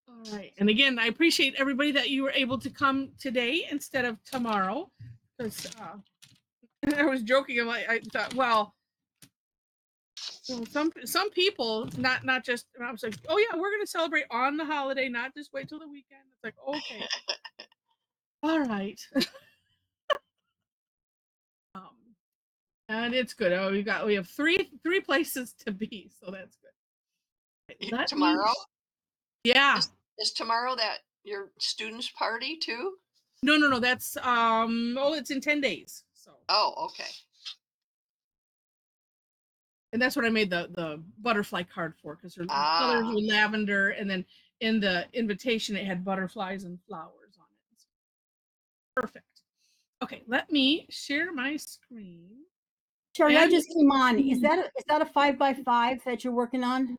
All right. And again, I appreciate everybody that you were able to come today instead of tomorrow. Because I was joking. I thought, well, some people, not just. I was like, oh yeah, we're gonna celebrate on the holiday, not just wait till the weekend. It's like, okay, all right. um, and it's good. Oh, we have three places to be, so that's good. Let me. Tomorrow? Yeah. Is tomorrow that your students' party too? No. That's oh, it's in 10 days. So. Oh, okay. And that's what I made the butterfly card for, because her colors Ah, were lavender, and then in the invitation it had butterflies and flowers on it. Perfect. Okay, let me share my screen. Sherry, I And just came on. Is that a 5x5 that you're working on?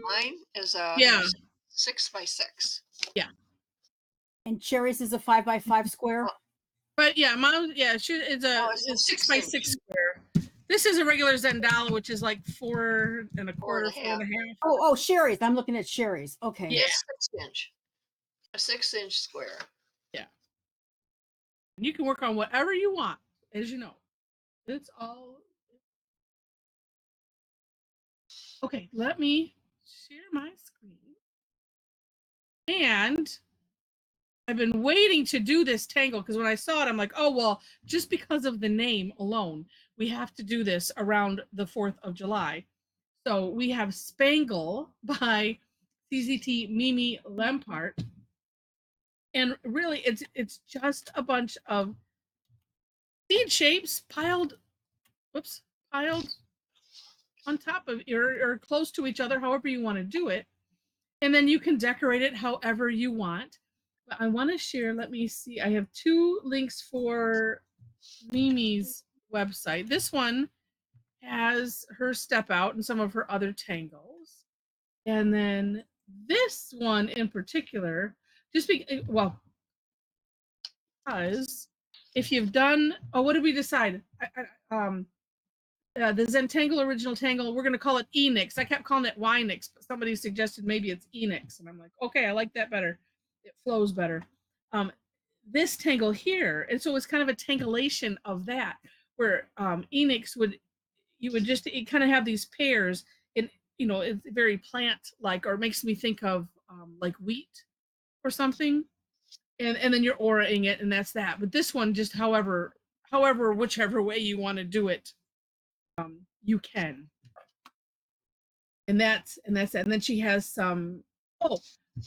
mine is a yeah, 6x6. yeah. And Sherry's is a 5x5 square? But yeah, mom, yeah, it's Oh, a it's a 6x6 6-inch. square. This is a regular Zentangle, which is like 4 1/4, 4.5. 4.5. Oh, Sherry's. I'm looking at Sherry's. Okay. Yeah. It's 6-inch. A 6-inch square. Yeah. You can work on whatever you want, as you know. It's all okay. Let me share my screen. And I've been waiting to do this tangle, because when I saw it, I'm like, oh, well, just because of the name alone, we have to do this around the 4th of July. So we have Spangle by CZT Mimi Lempart. And really, it's just a bunch of seed shapes piled on top of or close to each other, however you want to do it. And then you can decorate it however you want. But I want to share, let me see. I have 2 links for Mimi's website. This one has her step out and some of her other tangles. And then this one in particular, just because if you've done, oh, what did we decide? The Zentangle original tangle, we're going to call it Enix. I kept calling it Winix, but somebody suggested maybe it's Enix, and I'm like, okay, I like that better. It flows better. This tangle here, and so it's kind of a tangulation of that, where Enix you would just kind of have these pairs, and it's very plant like, or it makes me think of like wheat or something, and then you're auraing it, and that's that. But this one, just whichever way you want to do it, you can. And that's that. And then she has some.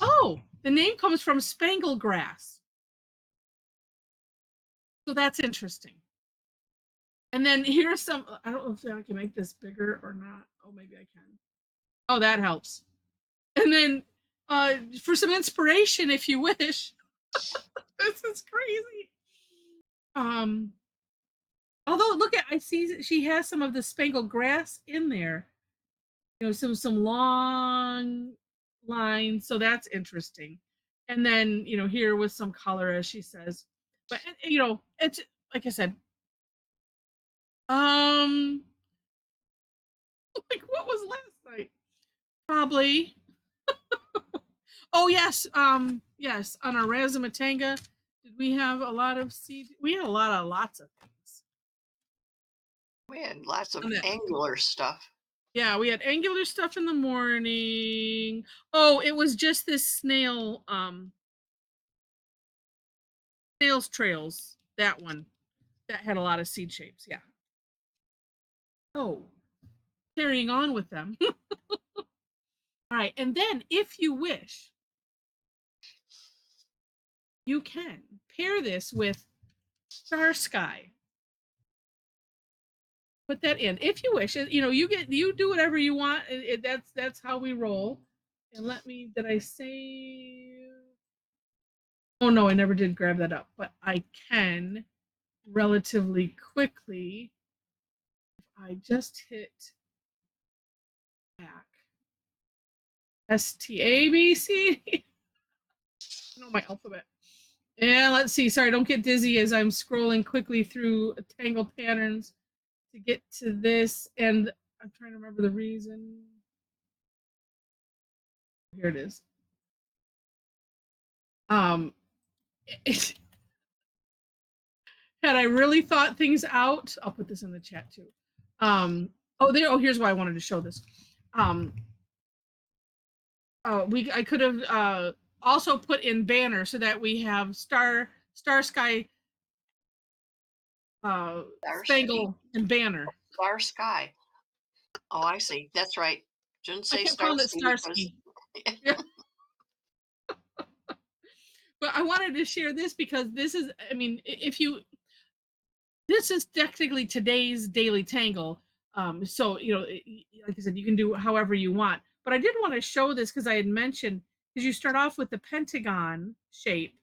Oh, the name comes from Spangle grass. So that's interesting. And then here's some. I don't know if I can make this bigger or not. Oh, maybe I can. Oh, that helps. And then for some inspiration, if you wish. This is crazy. Although I see she has some of the Spangle grass in there. Some long lines, so that's interesting. And then here with some color, as she says. But it's like I said, like what was last night? Probably. Oh yes, yes, on our Razamatanga, did we have a lot of seed? We had lots of things. We had lots of angular stuff. Yeah, we had angular stuff in the morning. Oh, it was just this snail's trails, that one that had a lot of seed shapes. Yeah. Oh, carrying on with them. All right, and then if you wish, you can pair this with Starsky. Put that in if you wish. You do whatever you want. That's how we roll. And did I save? Oh no, I never did grab that up, but I can relatively quickly if I just hit back. STABC. I know my alphabet. And let's see. Sorry, don't get dizzy as I'm scrolling quickly through Tangle patterns to get to this. And I'm trying to remember the reason. Here it is. Had I really thought things out, I'll put this in the chat too. Here's why I wanted to show this. I could have also put in banner so that we have Starsky, Spangle, and banner. Starsky. Oh, I see. That's right. Shouldn't say I kept calling it Starsky. Starsky. But I wanted to share this because this is, I mean, this is technically today's daily tangle. So, like I said, you can do however you want. But I did want to show this because I had mentioned, because you start off with the pentagon shape,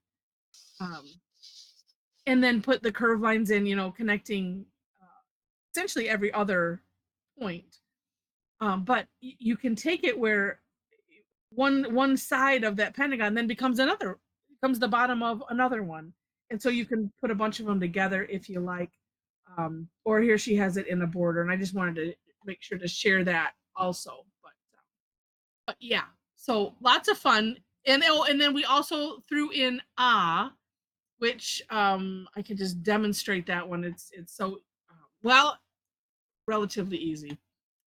and then put the curve lines in, connecting essentially every other point. But you can take it where one side of that pentagon then becomes the bottom of another one, and so you can put a bunch of them together if you like. Or here she has it in a border, and I just wanted to make sure to share that also. But yeah, so lots of fun. And then we also threw in which I can just demonstrate that one. It's so relatively easy.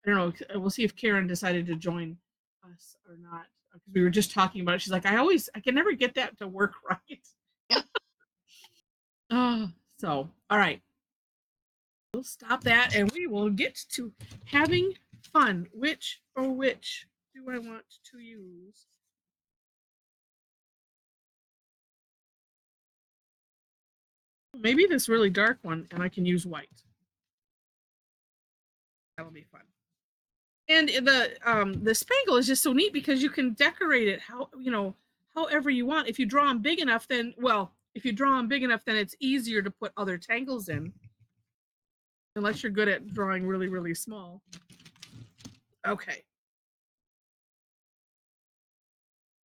I don't know. We'll see if Karen decided to join us or not, because we were just talking about it. She's like, I can never get that to work right. So all right, we'll stop that and we will get to having fun. Which do I want to use? Maybe this really dark one, and I can use white. That'll be fun. And the spangle is just so neat because you can decorate it however you want. If you draw them big enough, then it's easier to put other tangles in. Unless you're good at drawing really, really small. Okay.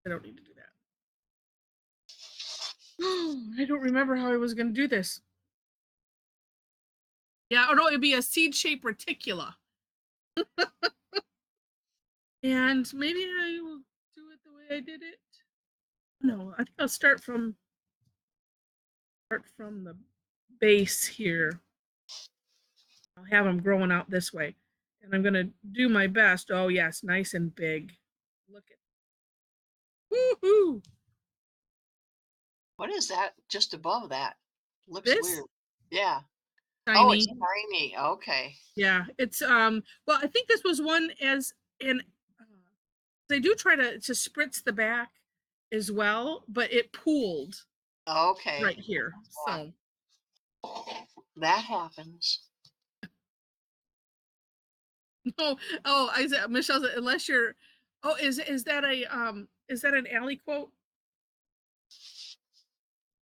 I don't need to do that. Oh, I don't remember how I was going to do this. Yeah, or no, it'd be a seed-shaped reticula. And maybe I will do it the way I did it. No, I think I'll start from the base here. I'll have them growing out this way. And I'm going to do my best. Oh, yes, nice and big. Look at woohoo! What is that just above that? Looks This? weird. Yeah. Tiny. Oh, it's tiny. Okay. Yeah, it's well, I think this was one they do try to spritz the back as well, but it pooled Okay. right here. So that happens. No, I said Michelle said, unless you're is that an alley quote?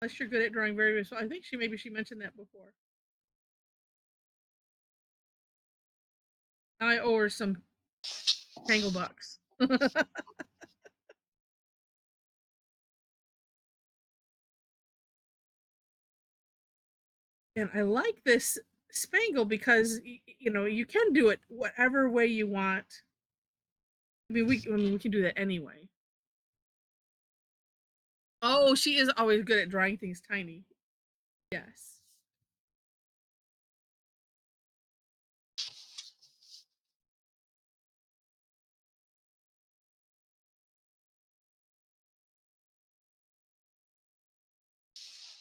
Unless you're good at drawing very well. I think she mentioned that before. I owe her some tangle bucks. And I like this spangle because you can do it whatever way you want. I mean, we can do that anyway. Oh, she is always good at drawing things tiny. Yes.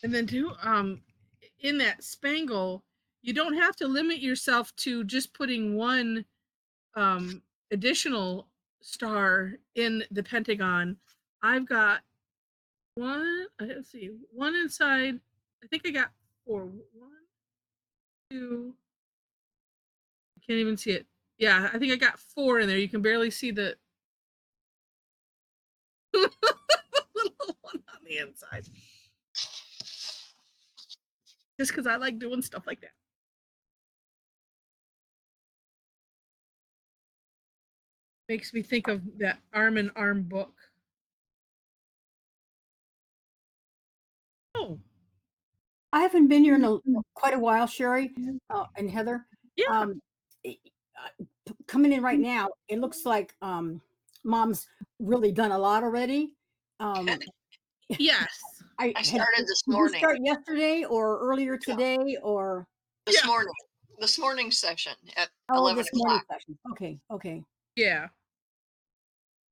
And then too, in that spangle, you don't have to limit yourself to just putting one additional star in the pentagon. I've got one, let's see, one inside. I think I got 4. 1, 2. I can't even see it. Yeah, I think I got 4 in there. You can barely see the little one on the inside. Just because I like doing stuff like that. Makes me think of that Arm in Arm book. Oh. I haven't been here in quite a while, Sherry and Heather. Yeah. Coming in right now, it looks like Mom's really done a lot already. Yes. I started this Did you morning. start yesterday or earlier today or? This Yeah. morning. This morning session at Oh, 11 this morning o'clock. session. Okay, okay. Yeah.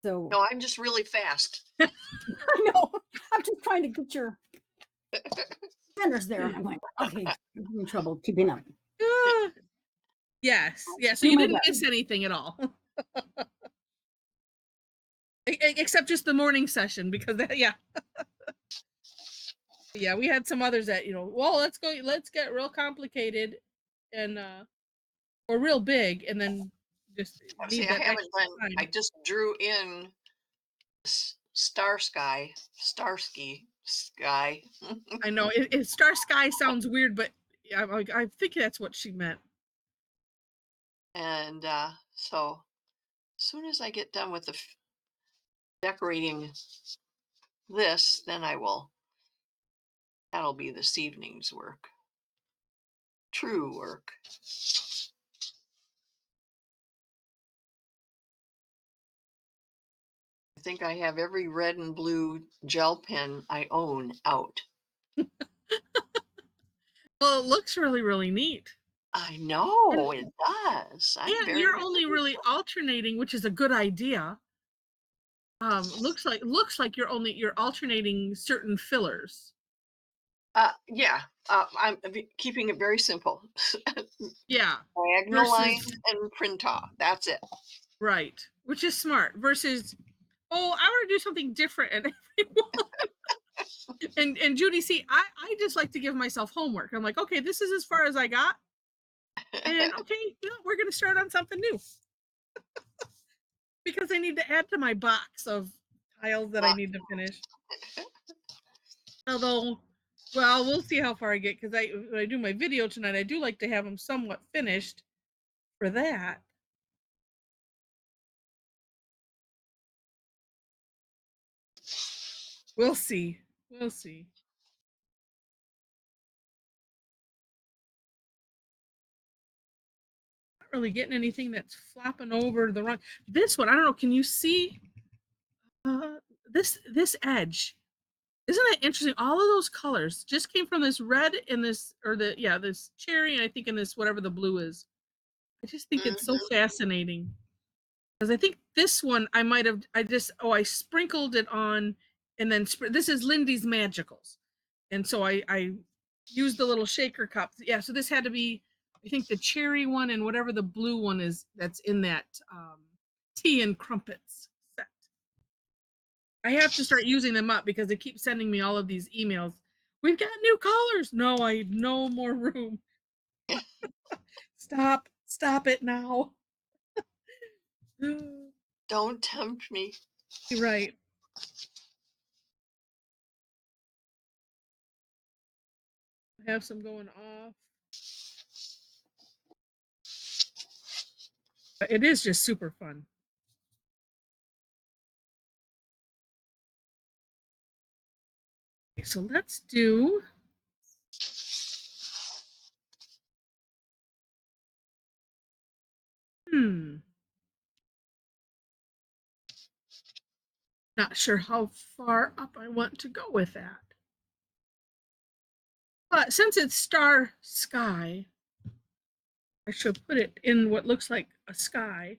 So No, I'm just really fast. I know. I'm just trying to get your centers there. I'm like, okay, I'm having trouble keeping up. Ah, yes. Yeah. So Do you my didn't best. miss anything at all. Except just the morning session, because that, yeah. Yeah, we had some others that, well, let's get real complicated and or real big, and then just See, need I that haven't extra done, I time. just drew in Starsky. I know Star Sky sounds weird, but I think that's what she meant. And so as soon as I get done with the decorating this, then that'll be this evening's work. True work. I think I have every red and blue gel pen I own out. Well, it looks really, really neat. I know And it does. I'm yeah, very, you're very only really alternating, which is a good idea. Looks like you're alternating certain fillers. yeah. I'm keeping it very simple. Yeah. Diagonal lines Versus and print off. That's it. right, which is smart. Versus, oh, I want to do something different, and and Judy, see, I just like to give myself homework. I'm like, okay, this is as far as I got, and okay, we're gonna start on something new because I need to add to my box of tiles that I need to finish. Although, well, we'll see how far I get, because when I do my video tonight, I do like to have them somewhat finished for that. We'll see. We'll see. Not really getting anything that's flopping over the wrong. This one, I don't know. Can you see this edge? Isn't that interesting? All of those colors just came from this red and this, or this cherry, and I think in this whatever the blue is. I just think it's so fascinating. Because I think this one I sprinkled it on, and then this is Lindy's Magicals, and so I used the little shaker cup. Yeah, so this had to be, I think, the cherry one and whatever the blue one is that's in that tea and crumpets set. I have to start using them up because they keep sending me all of these emails. We've got new colors. No, I have no more room. Stop it now. Don't tempt me. You're right. I have some going off. But it is just super fun. Okay, so let's do not sure how far up I want to go with that. But since it's star sky, I should put it in what looks like a sky.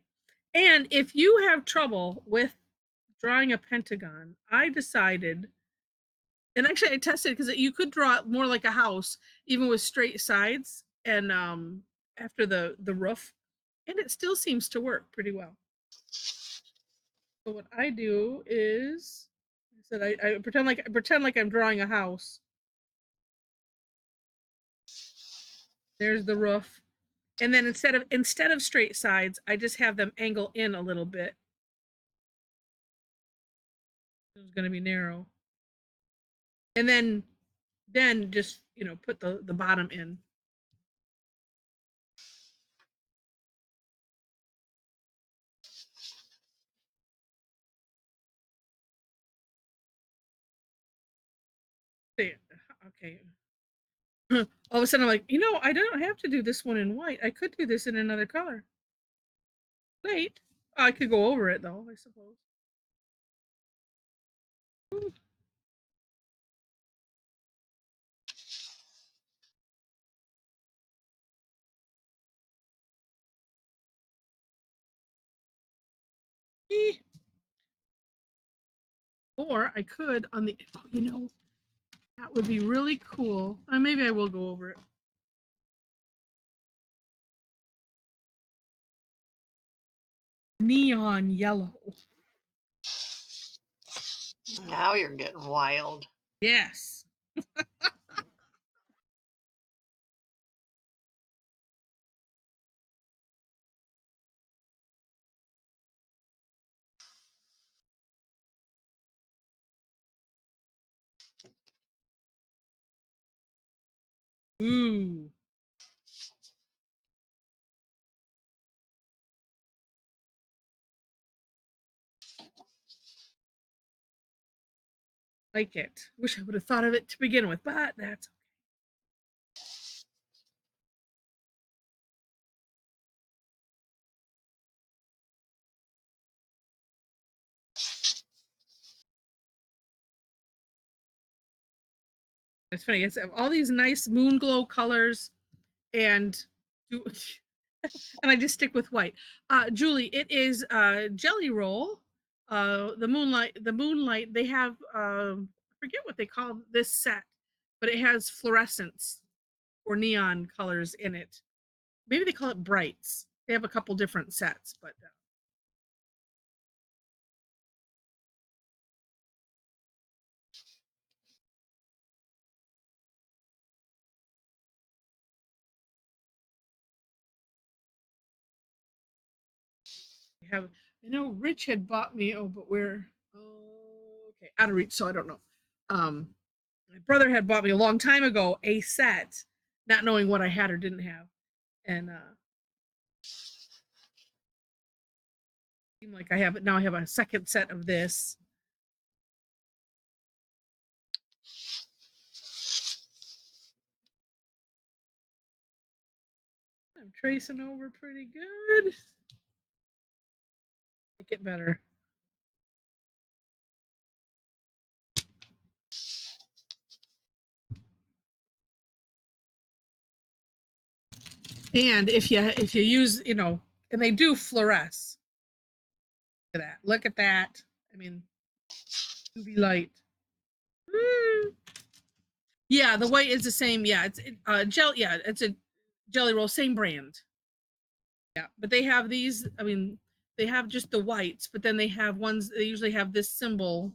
And if you have trouble with drawing a pentagon, I decided, and actually I tested because you could draw it more like a house, even with straight sides and after the roof, and it still seems to work pretty well. So what I do is, I pretend like I'm drawing a house. There's the roof, and then instead of straight sides, I just have them angle in a little bit. It's going to be narrow, and then just put the bottom in. Okay. All of a sudden, I'm like, I don't have to do this one in white. I could do this in another color. Wait. I could go over it though, I suppose. Ooh. Or I could on the, oh, you know, that would be really cool. Maybe I will go over it. Neon yellow. Now you're getting wild. Yes. Ooh. Like it. Wish I would have thought of it to begin with, but that's it's funny. It's all these nice moon glow colors, and and I just stick with white. Julie, it is Jelly Roll. The moonlight. They have I forget what they call this set, but it has fluorescence or neon colors in it. Maybe they call it brights. They have a couple different sets, but have. I know Rich had bought me. Oh, but we're okay, out of reach, so I don't know. My brother had bought me a long time ago a set, not knowing what I had or didn't have, and seemed like I have it now. I have a second set of this. I'm tracing over pretty good. Make it better. And if you use, you know, and they do fluoresce. Look at that. Look at that. I mean, UV light. Yeah, the white is the same. Yeah, it's gel. Yeah, it's a Jelly Roll, same brand. Yeah, but they have these. I mean, they have just the whites, but then they have ones. They usually have this symbol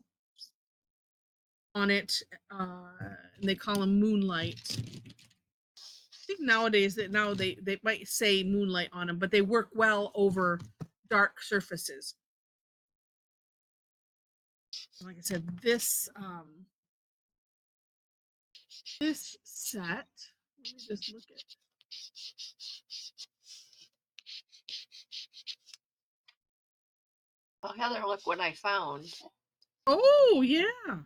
on it, and they call them moonlight. I think nowadays that now they might say moonlight on them, but they work well over dark surfaces. Like I said, this set. Let me just look at. Well, Heather, look what I found. Oh yeah. Of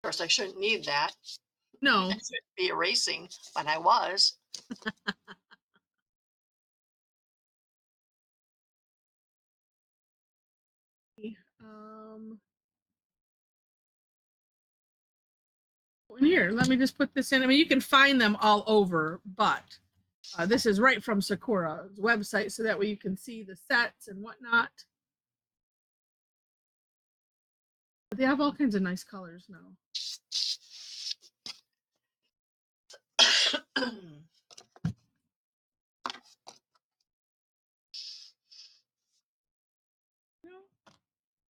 course, I shouldn't need that. No. I shouldn't be erasing, but I was. Here, let me just put this in. I mean, you can find them all over, but this is right from Sakura's website, so that way you can see the sets and whatnot. But they have all kinds of nice colors now.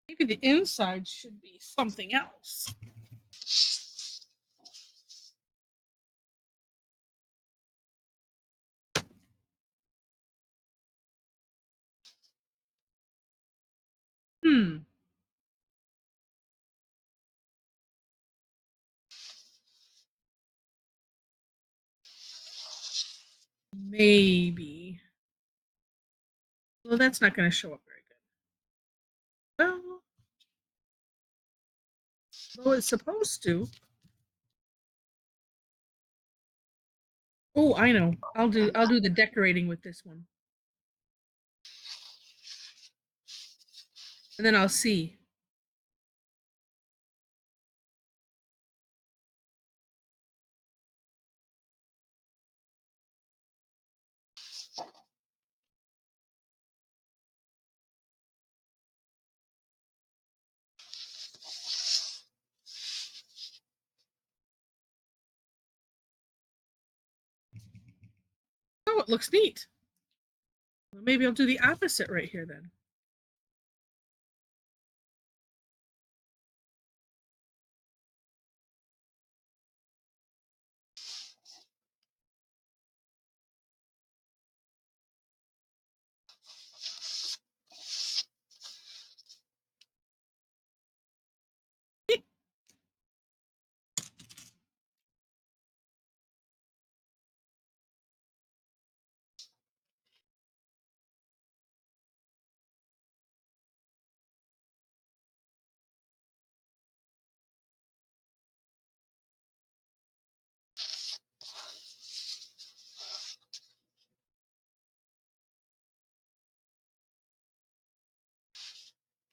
Maybe the inside should be something else. Maybe. Well, that's not going to show up very good. Well, though it's supposed to. Oh, I know. I'll do the decorating with this one. And then I'll see. Oh, it looks neat. Well, maybe I'll do the opposite right here then.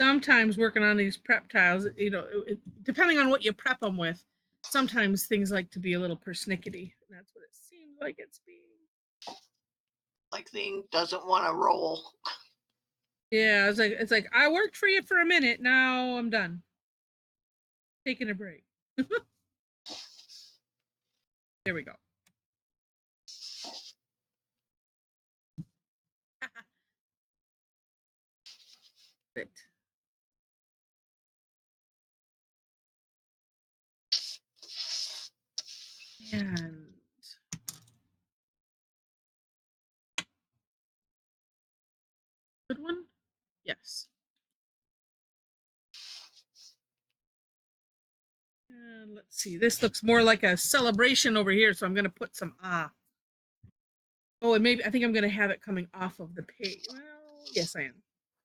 Sometimes working on these prep tiles, you know, depending on what you prep them with, sometimes things like to be a little persnickety. That's what it seems like it's being. Like the ink doesn't want to roll. Yeah, it's like I worked for you for a minute. Now I'm done. Taking a break. There we go. Perfect. And good one? Yes. And let's see. This looks more like a celebration over here, so I'm going to put some Oh, and maybe I think I'm going to have it coming off of the page. Well, yes, I am.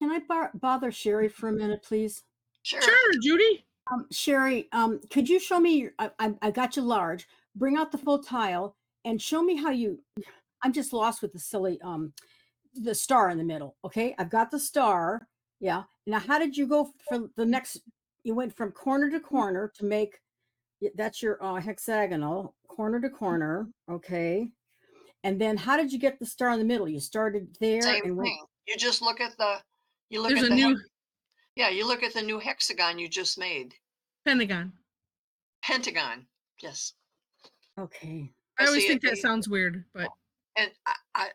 Can I bother Sherry for a minute, please? Sure. Sure, Judy. Sherry, could you show me? I got you large. Bring out the full tile and show me how you. I'm just lost with the silly the star in the middle. Okay, I've got the star. Yeah. Now, how did you go from the next? You went from corner to corner to make. That's your hexagonal corner to corner. Okay. And then how did you get the star in the middle? You started there Same and went. thing. You just look at the, you look There's at a the, new yeah, you look at the new hexagon you just made. pentagon. Pentagon. Yes. Okay. I always See, think that sounds weird, but and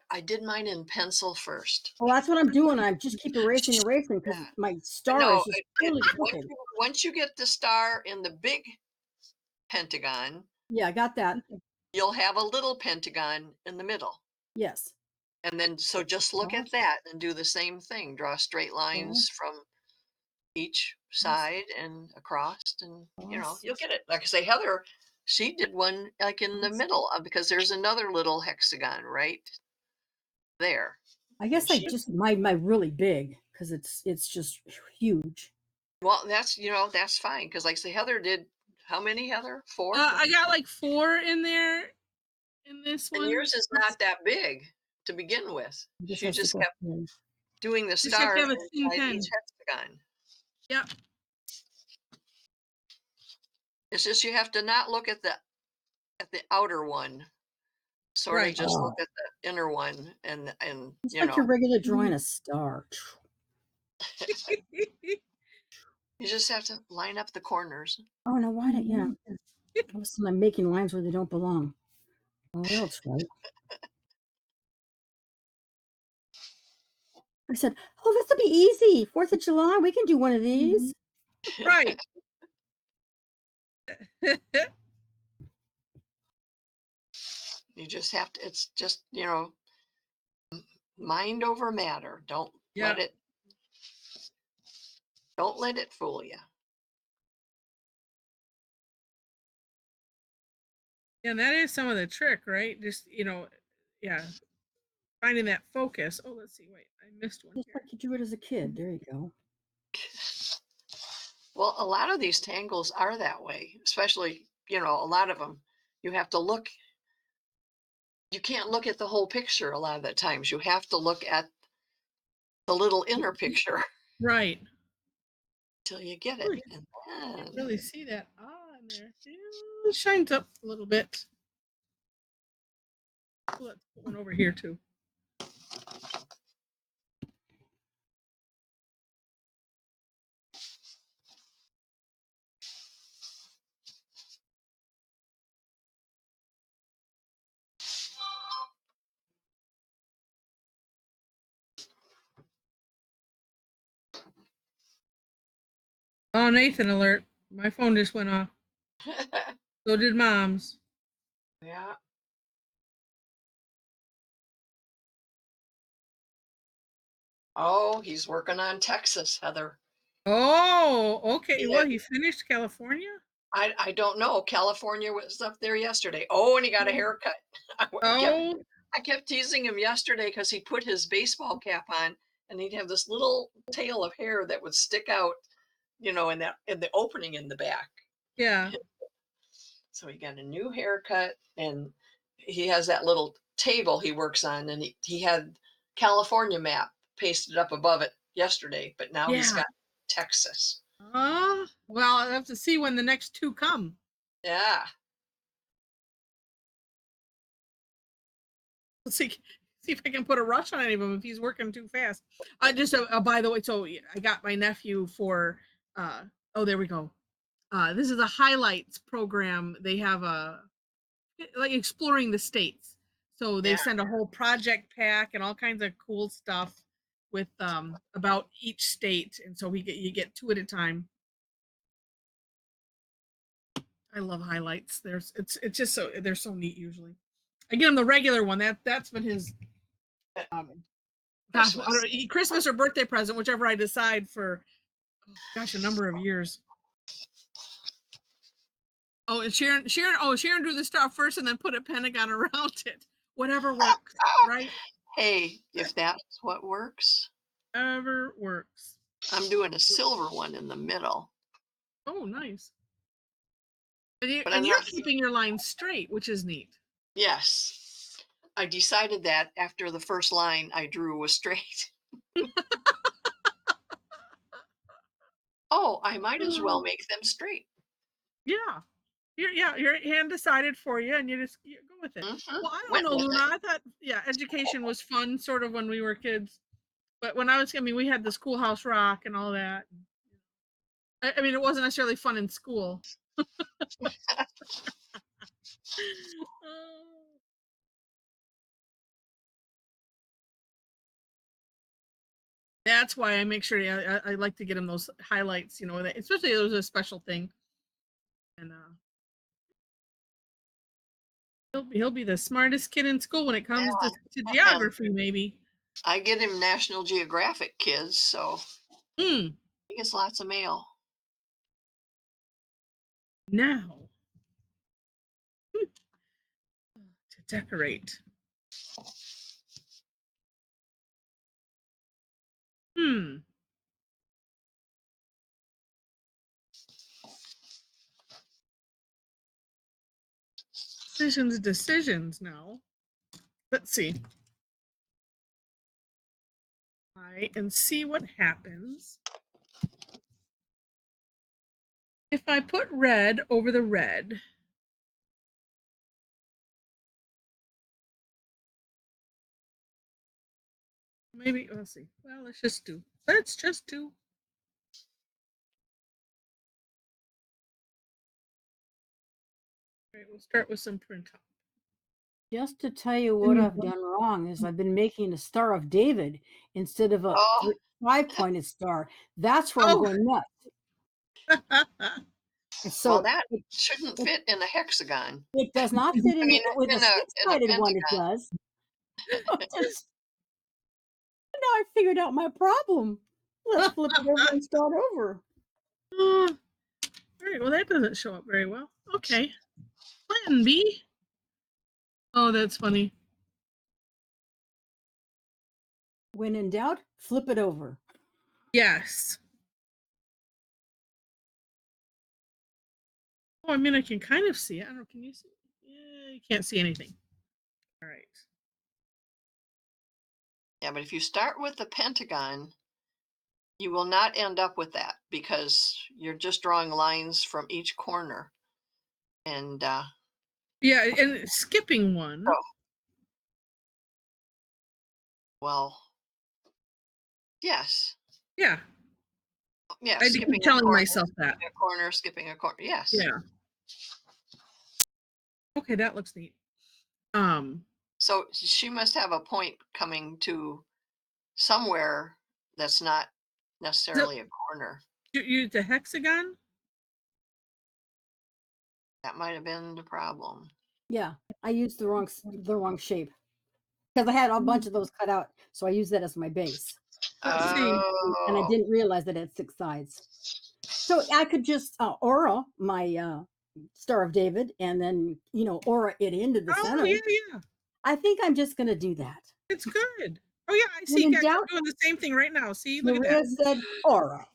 I did mine in pencil first. Well, that's what I'm doing. I just keep erasing because Yeah. my star No, is just totally crooked. once you get the star in the big pentagon, Yeah, I got that. you'll have a little pentagon in the middle. Yes. And then, so just look at that and do the same thing. Draw straight lines from each side and across, and you know, you'll get it. Like I say, Heather, she did one like in the middle because there's another little hexagon right there. I guess I just my really big because it's just huge. Well, that's, you know, that's fine because like I say, Heather did how many, Heather? 4? I got like 4 in there in this one. And yours is not that big to begin with. She just kept doing the Just have to stars have a thin inside pen. each hexagon. Yep. It's just you have to not look at the outer one. Sort Right. of just look at the inner one and It's you like know, your regular drawing a star. you just have to line up the corners. Oh no, why don't yeah? All of a sudden I'm making lines where they don't belong. Oh, that's right. I said, "Oh, this will be easy. 4th of July, we can do one of these." Right. You just have to, it's just, you know, mind over matter. Don't Yeah. let it fool you. Yeah, and that is some of the trick, right? Just, you know, yeah, finding that focus. Oh, let's see. Wait, I missed one Just here. like you drew it as a kid. There you go. Well, a lot of these tangles are that way, especially, you know, a lot of them. You have to look, you can't look at the whole picture a lot of the times. You have to look at the little inner picture. Right. till you get it. Ooh, And I can't then really see that in there. It shines up a little bit. Let's put one over here too. Oh, Nathan alert. My phone just went off. So did Mom's. yeah. Oh, he's working on Texas, Heather. Oh, okay. Well, Yeah. he finished California? I don't know. California was up there yesterday. Oh, and he got a haircut. Oh, I kept teasing him yesterday because he put his baseball cap on and he'd have this little tail of hair that would stick out, in the opening in the back. yeah. So he got a new haircut and he has that little table he works on, and he had California map pasted up above it yesterday, but now he's Yeah. got Texas. Well, I'll have to see when the next two come. Yeah. Let's see if I can put a rush on any of them if he's working too fast. Just by the way, so I got my nephew for oh, there we go. This is a highlights program. They have like exploring the states. So they Yeah. send a whole project pack and all kinds of cool stuff with about each state, and so you get two at a time. I love highlights. It's just so they're so neat usually. I get him the regular one. That's been his Christmas or birthday present, whichever I decide for. Oh, gosh, a number of years. Oh, and Sharon drew the star first and then put a pentagon around it. Whatever works, right? Hey, if that's what works. Whatever works. I'm doing a silver one in the middle. Oh, nice. And But you're keeping your lines straight, which is neat. Yes. I decided that after the first line I drew was straight. Oh, I might as well make them straight. Yeah. Your hand decided for you, and you go with it. Mm-hmm. Well, I don't know, Luna. I thought, education was fun, sort of, when we were kids. But when we had the schoolhouse rock and all that. I mean, it wasn't necessarily fun in school. That's why I make sure I like to get him those highlights, especially those a special thing. And he'll be the smartest kid in school when it comes to geography, maybe. I get him National Geographic kids, so he gets lots of mail. Now to decorate. Decisions now. Let's see. And see what happens if I put red over the red. Maybe, let's see. Well, let's just do. All right, we'll start with some print up. Just to tell you what I've done wrong is I've been making a Star of David instead of a 5-pointed star. That's where I'm going nuts. So well, that shouldn't fit in a hexagon. It does not fit in with a six-sided one. It does. Now I figured out my problem. Let's flip it over and start over. All right. Well, that doesn't show up very well. Okay. Plan B. Oh, that's funny. When in doubt, flip it over. Yes. Oh, I mean, I can kind of see it. I don't know. Can you see? Yeah, you can't see anything. All right. Yeah, but if you start with the pentagon, You will not end up with that because you're just drawing lines from each corner. And Yeah, and skipping one. oh, well, yes. Yeah, Yeah, I had to keep skipping a telling corner, myself that. skipping a corner, skipping a corner. Yes. Yeah. Okay, that looks neat. So she must have a point coming to somewhere that's not necessarily a corner. You use the hexagon? That might have been the problem. Yeah, I used the wrong shape because I had a bunch of those cut out, so I used that as my base. Let's see. And I Oh, didn't realize that it had 6 sides. So I could just aura my Star of David and then, aura it into the Oh, center. yeah. I think I'm just going to do that. It's good. Oh, yeah, I see. When in Guys, I'm doubt, doing the same thing right now. See, look at Maria that. said aura.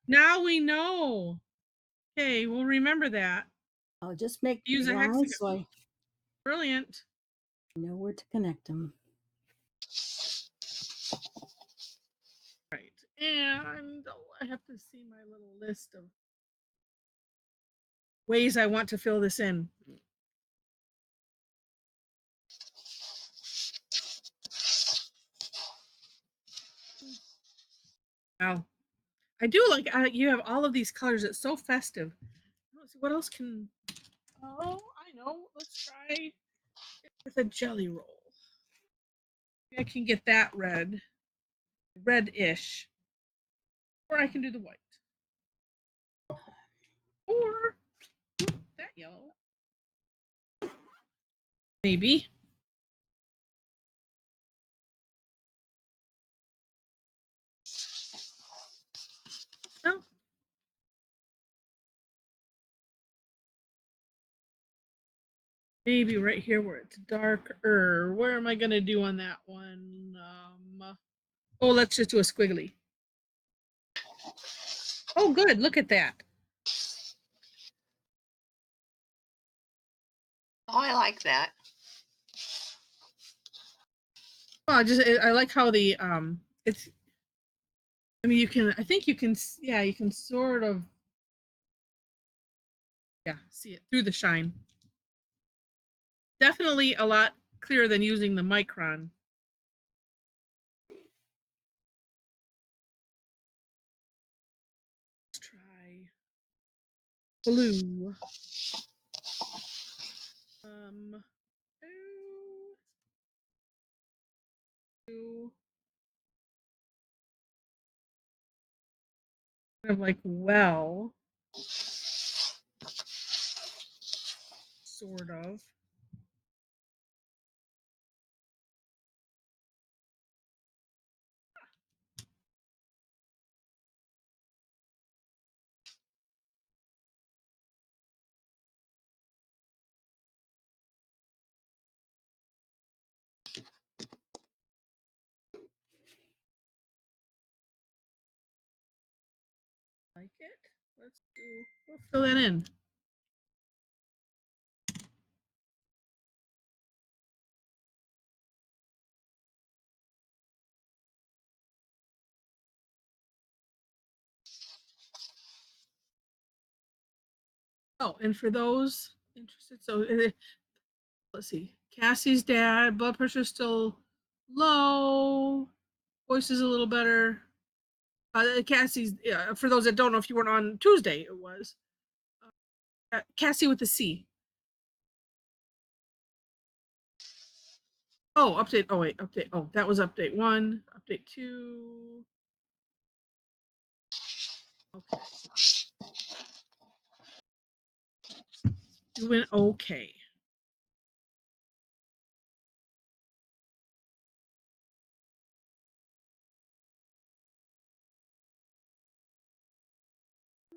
Now we know. Okay, we'll remember that. I'll just make Use a lines hexagon. so I Brilliant. know where to connect them. Right. And I have to see my little list of ways I want to fill this in. Wow. I do like you have all of these colors. It's so festive. Let's see, what else can... Oh, I know. Let's try it with a jelly roll. Maybe I can get that red-ish. Or I can do the white. Or that yellow. Maybe. No. Maybe right here where it's darker. Where am I going to do on that one? Oh, let's just do a squiggly. Oh, good. Look at that. oh, I like that. Oh, I like how the it's... I mean, I think you can, yeah, you can sort of, yeah, see it through the shine. Definitely a lot clearer than using the Micron. Let's try blue. Two. Kind of like sort of. Like it. We'll fill that in. Oh, and for those interested, so let's see. Cassie's dad, blood pressure still low, voice is a little better. Cassie's, for those that don't know, if you weren't on Tuesday, it was Cassie with the C. Oh, update. Oh, wait, update. Oh, that was update 1, update 2. Okay. Doing okay.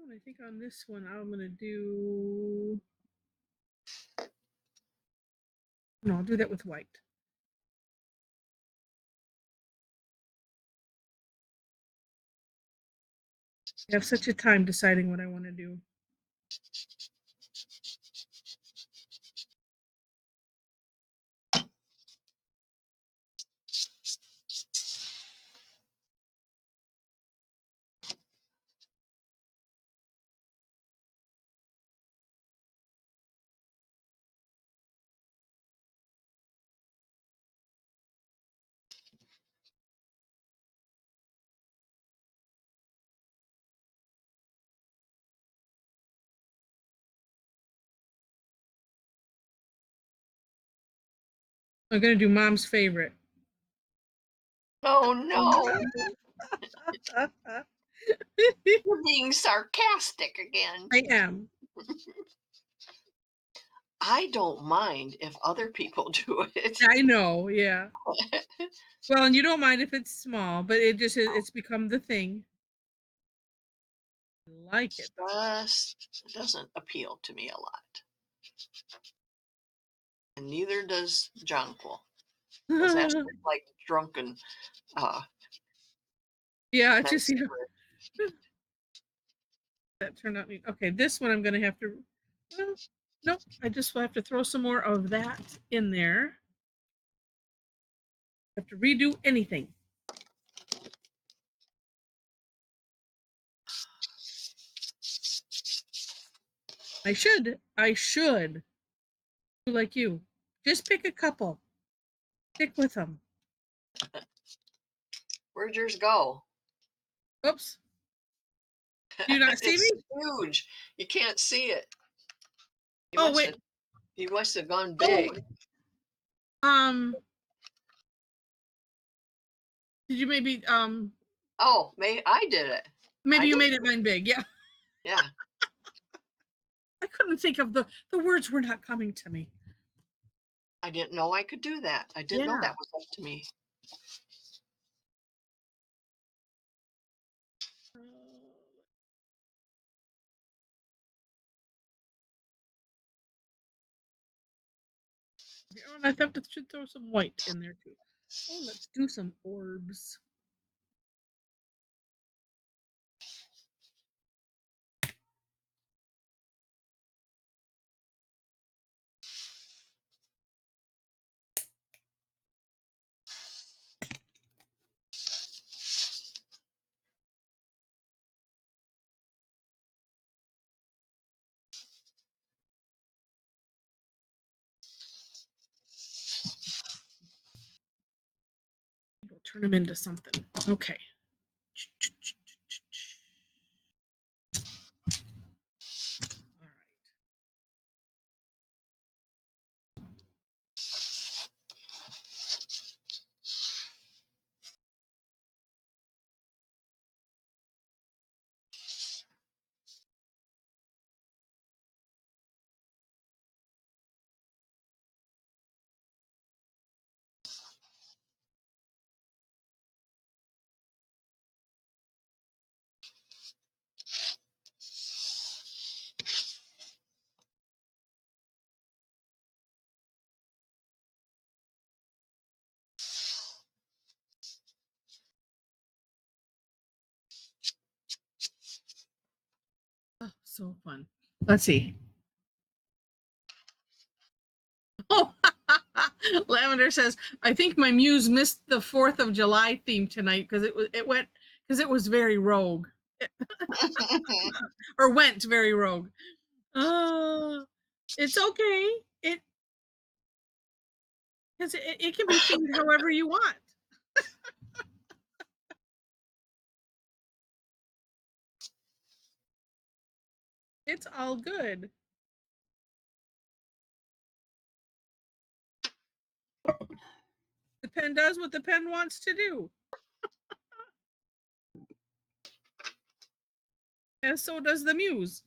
I think on this one, I'm going to do... No, I'll do that with white. I have such a time deciding what I want to do. I'm gonna do mom's favorite. Oh no. You're being sarcastic again. I am. I don't mind if other people do it. I know, yeah. Well, and you don't mind if it's small, but it's become the thing. I like it. Just doesn't appeal to me a lot. And neither does jonquil. Because that's like drunken Yeah, it's just, that's that turned out neat. Okay, this one I'm gonna have to, well, nope, I just will have to throw some more of that in there. Have to redo anything. I should do like you. Just pick a couple. Stick with them. Where'd yours go? Oops. Do you not see It's me? huge. You can't see it. Oh, wait. He must have gone Oh. big. Did you maybe Oh, I did it. maybe you made it mine big, yeah. Yeah. I couldn't think of the words were not coming to me. I didn't know I could do that. I didn't know that was up to me. I should throw some white in there too. Oh, let's do some orbs. We'll turn them into something. Okay. All right. Oh, so fun. Let's see. Oh, Lavender says, I think my muse missed the 4th of July theme tonight because it was very rogue. Or went very rogue. It's okay. It can be themed however you want. It's all good. The pen does what the pen wants to do. And so does the muse.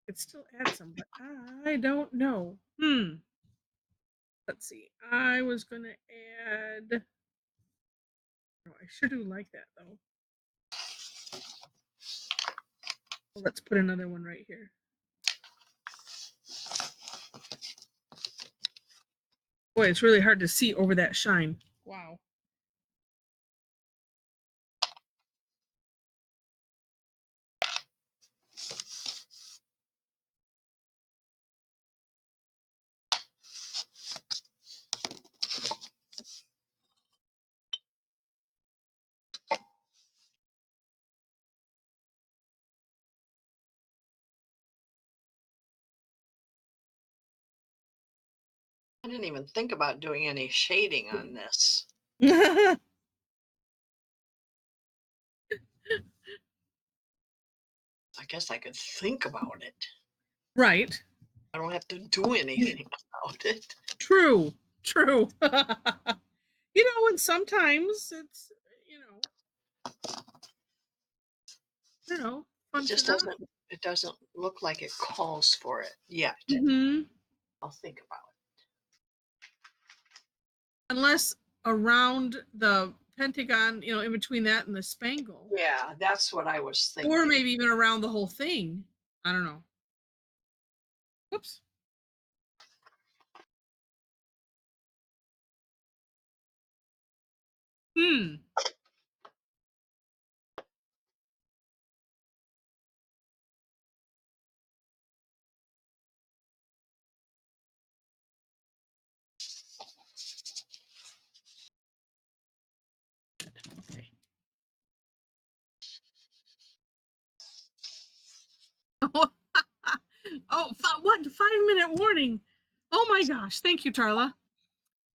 Could still add some, but I don't know. Let's see. I was gonna add. Oh, I sure do like that though. Well, let's put another one right here. Boy, it's really hard to see over that shine. Wow. I didn't even think about doing any shading on this. I guess I could think about it. Right. I don't have to do anything about it. True. True. And sometimes it's, fun It to just not. doesn't look like it calls for it yet. Mhm. I'll think about Unless around the Pentagon, in between that and the Spangle. it. Yeah, that's what I was thinking. Or maybe even around the whole thing. I don't know. Whoops. Hmm. Okay. What? 5-minute warning. Oh my gosh. Thank you, Tarla.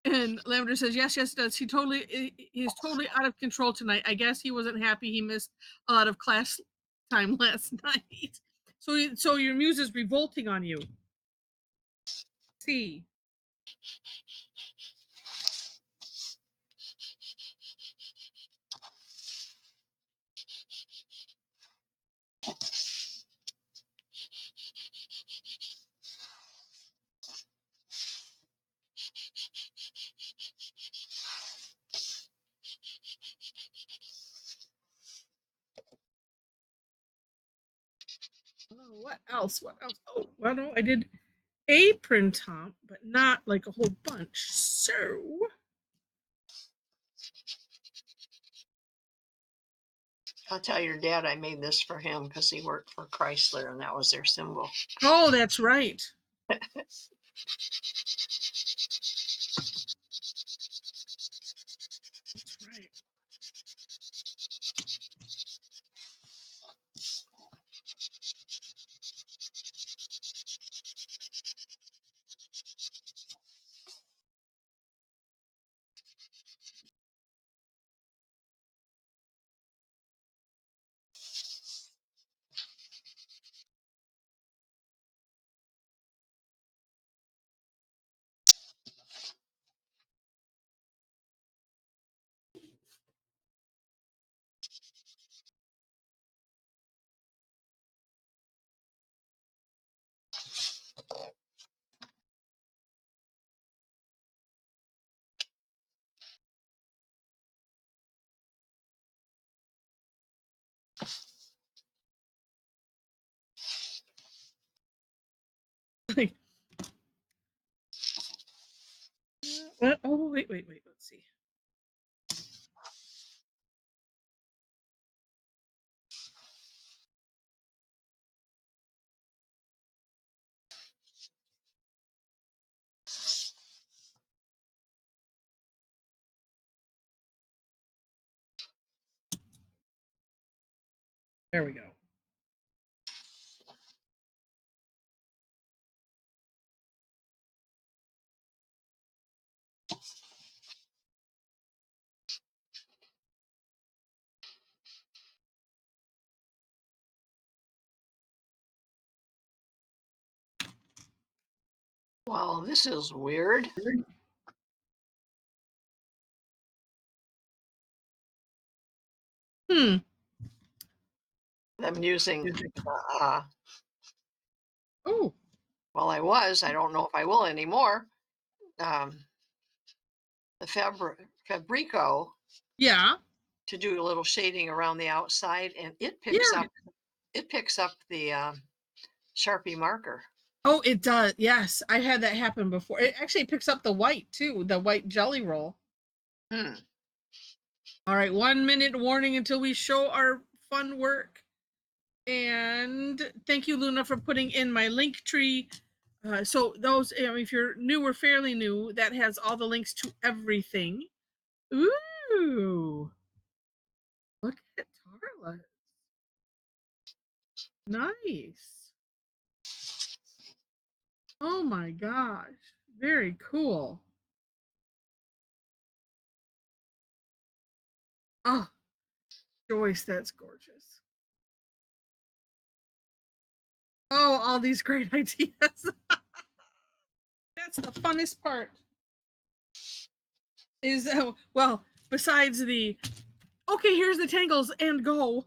And Lavender says, yes, it does. He's totally out of control tonight. I guess he wasn't happy he missed a lot of class time last night. So your muse is revolting on you. See. Oh, what else? Oh, well, no, I did a print top, but not like a whole bunch. So I'll tell your dad I made this for him because he worked for Chrysler and that was their symbol. oh, that's right. That's right. Like, what? Oh, wait. Let's see. There we go. Wow, this is weird. Hmm. I'm using, Oh, well, I don't know if I will anymore. The Fabrico yeah. to do a little shading around the outside and it Yeah. picks up the Sharpie marker. Oh, it does. Yes, I had that happen before. It actually picks up the white too, the white jelly roll. Hmm. All right, 1-minute warning until we show our fun work. And thank you, Luna, for putting in my link tree. So those, if you're new or fairly new, that has all the links to everything. Ooh, look at Tarla. Nice. Oh my gosh, very cool. Oh, Joyce, that's gorgeous. Oh, all these great ideas. That's the funnest part. Is well, besides the okay, here's the tangles and go.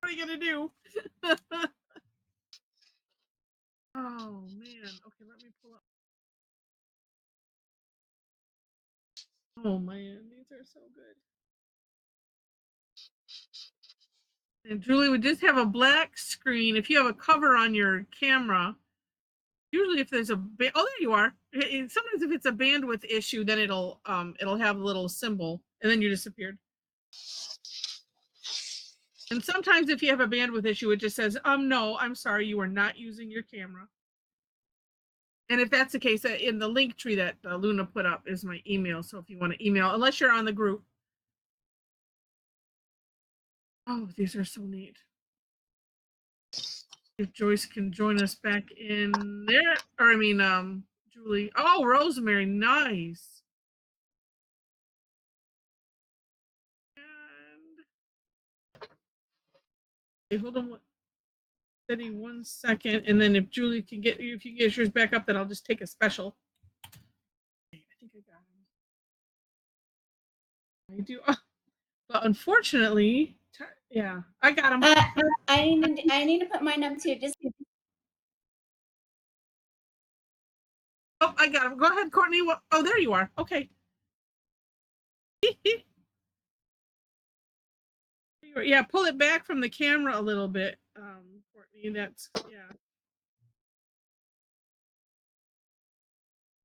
What are you gonna do? Oh man. Okay, let me pull up. Oh man, these are so good. And Julie would just have a black screen. If you have a cover on your camera, usually if there's a oh, there you are. Sometimes if it's a bandwidth issue, then it'll have a little symbol, and then you disappeared. And sometimes if you have a bandwidth issue, it just says, no, I'm sorry, you are not using your camera. And if that's the case, in the link tree that Luna put up is my email. So if you want to email, unless you're on the group. Oh, these are so neat. If Joyce can join us back in there, or I mean, Julie. Oh, Rosemary, nice. And okay, hold on. Steady 1 second, and then if Julie can get if you get yours back up, then I'll just take a special. I think I got him. I do, but unfortunately, yeah, I got him. I need to put mine up too. Just oh, I got him. Go ahead, Courtney. Oh, there you are. Okay. Yeah, pull it back from the camera a little bit, Courtney. That's yeah.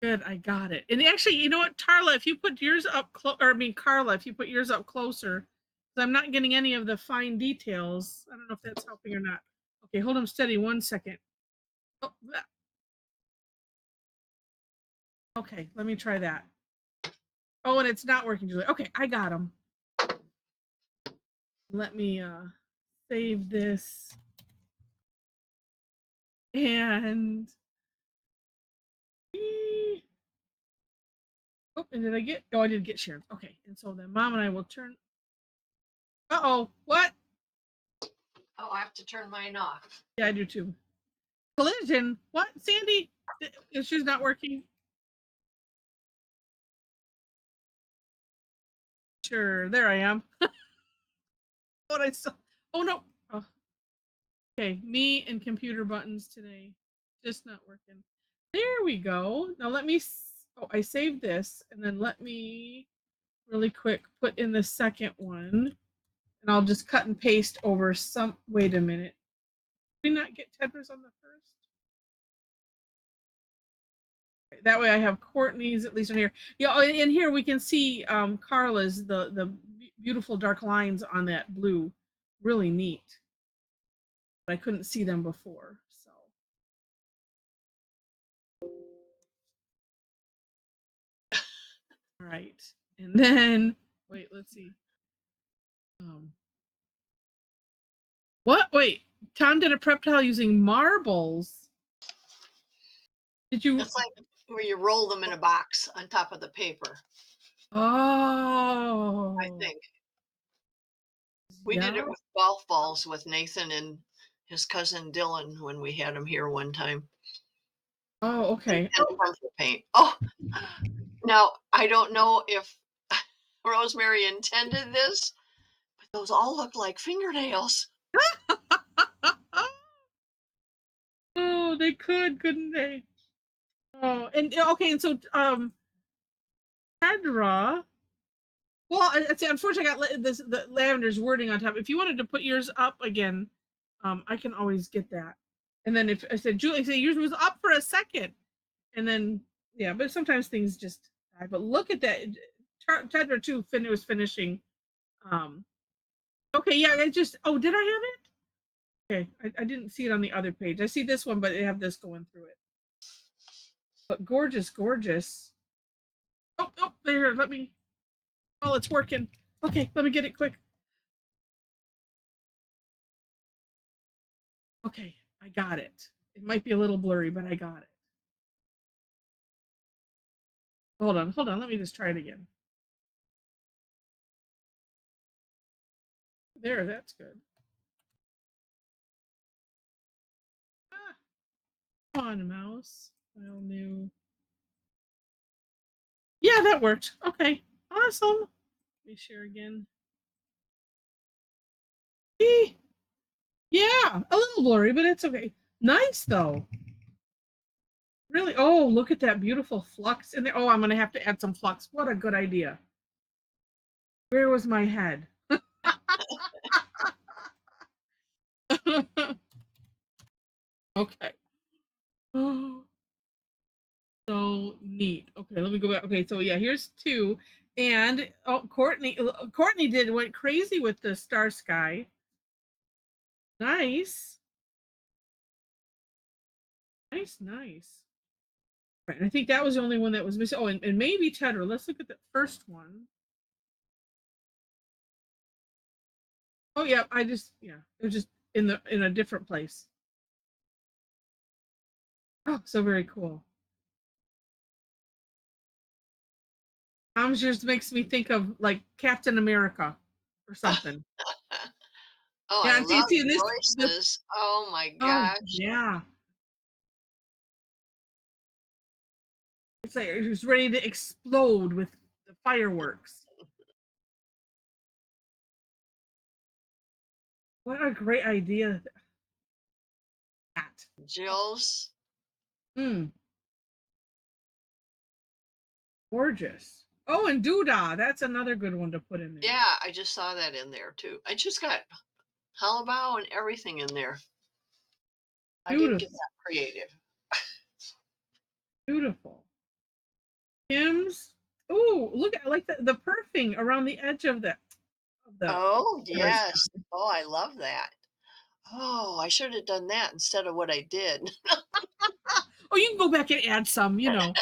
Good, I got it. And actually, you know what, Tarla, if you put yours up Carla, if you put yours up closer, I'm not getting any of the fine details. I don't know if that's helping or not. Okay, hold them steady 1 second. Oh, okay, let me try that. Oh, and it's not working, Julie. Okay, I got them. Let me save this. And oh, and did I get? Oh, I did get shared. Okay, and so then Mom and I will turn. Uh-oh, what? Oh, I have to turn mine off. Yeah, I do too. Collision. What, Sandy? She's not working. Sure, there I am. What I saw. Oh no. Oh. Okay, me and computer buttons today. Just not working. There we go. Now let me. Oh, I saved this, and then let me really quick put in the second one, and I'll just cut and paste over some. Wait a minute. Did we not get Tedra's on the first? Okay, that way I have Courtney's at least on here. Yeah, in here we can see Carla's the beautiful dark lines on that blue. Really neat. But I couldn't see them before. So. All right. And then, wait, let's see. What? Wait, Tom did a prep tile using marbles. Did you? It's like where you roll them in a box on top of the paper. Oh. I think. We did it with golf balls with Nathan and his cousin Dylan when we had him here one time. Oh, okay. And pencil paint. Oh, now I don't know if Rosemary intended this, but those all look like fingernails. Oh, they could, couldn't they? Oh, and okay, and so Tedra. Well, unfortunately, I got the Lavender's wording on top. If you wanted to put yours up again, I can always get that. And then if I said Julie, say yours was up for a second, and then yeah, but sometimes things just die. But look at that, Tedra too. Was finishing. Okay, yeah, I just. Oh, did I have it? Okay, I didn't see it on the other page. I see this one, but I have this going through it. But gorgeous, gorgeous. Oh, there. Let me. Oh, it's working. Okay, let me get it quick. Okay, I got it. It might be a little blurry, but I got it. Hold on. Let me just try it again. There, that's good. on, mouse. File new. Yeah, that worked. Okay, awesome. Let me share again. See? Yeah, a little blurry, but it's okay. Nice though. Really? Oh, look at that beautiful flux in there. Oh, I'm gonna have to add some flux. What a good idea. Where was my head? Okay. Oh, so neat. Okay, let me go back. Okay, so yeah, here's two. And oh, Courtney went crazy with the Starsky. Nice. Nice, nice. Right, and I think that was the only one that was missing. Oh, and maybe Cheddar. Let's look at the first one. Oh yeah, it was just in a different place. Oh, so very cool. Just makes me think of like Captain America or something. Oh, Yeah, I and love see this. Joyce's. Oh my Oh gosh. yeah, it's like it was ready to explode with the fireworks. What a great idea! That. Jill's. Mm, gorgeous. Oh, and Doodah. That's another good one to put in there. Yeah, I just saw that in there too. I just got Halabow and everything in there. I didn't get Beautiful. that creative. Beautiful. Kim's. Oh, look at like the perfing around the edge of the. Oh, yes. Oh, I love that. Oh, I should have done that instead of what I did. Oh, you can go back and add some, No,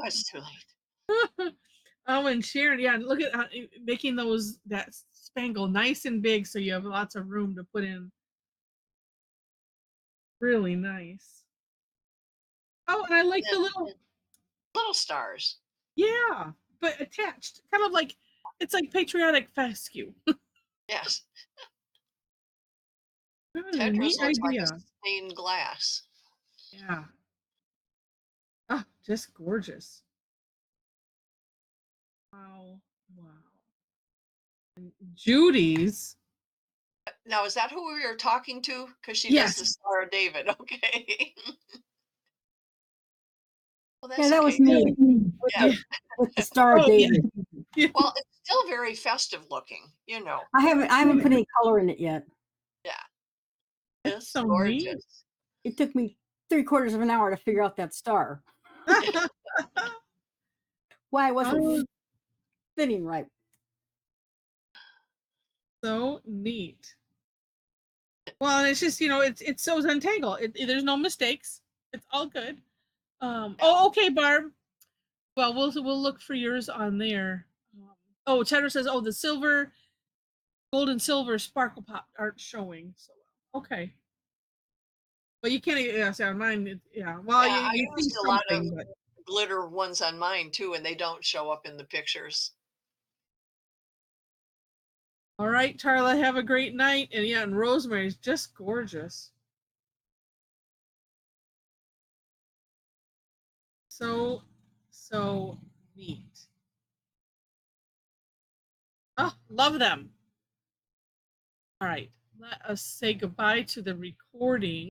it's too late. Oh, and Sharon, yeah, look at making that spangle nice and big so you have lots of room to put in. Really nice. Oh, and I like the Little stars. yeah, but attached, kind of like it's like patriotic fescue. Yes. Neat Tetris looks like idea. a stained glass. Yeah. Oh, just gorgeous. Wow. Wow. And Judy's. Now, is that who we were talking to? Because she does the Yes. Star of David. Okay. Well, that's Yeah, that was okay. me with Yeah. with the Star of Oh, yeah. David. Well, it's still very festive looking, you know. I haven't put any color in it yet. Yeah. That's It's so neat. gorgeous. It took me 3/4 of an hour to figure out that star. Why it wasn't Oh, fitting right. so neat. Well, and it's just it's so Zentangle. There's no mistakes. It's all good. Oh, okay, Barb. Well, we'll look for yours on there. Oh, Cheddar says, oh, the gold and silver sparkle pop aren't showing. So okay, but you can't. Yeah, see on mine. Yeah, well, Yeah, I you see used a lot of something, but glitter ones on mine too, and they don't show up in the pictures. all right, Tarla, have a great night. And yeah, and Rosemary's just gorgeous. So neat. Oh, love them. All right, let us say goodbye to the recording.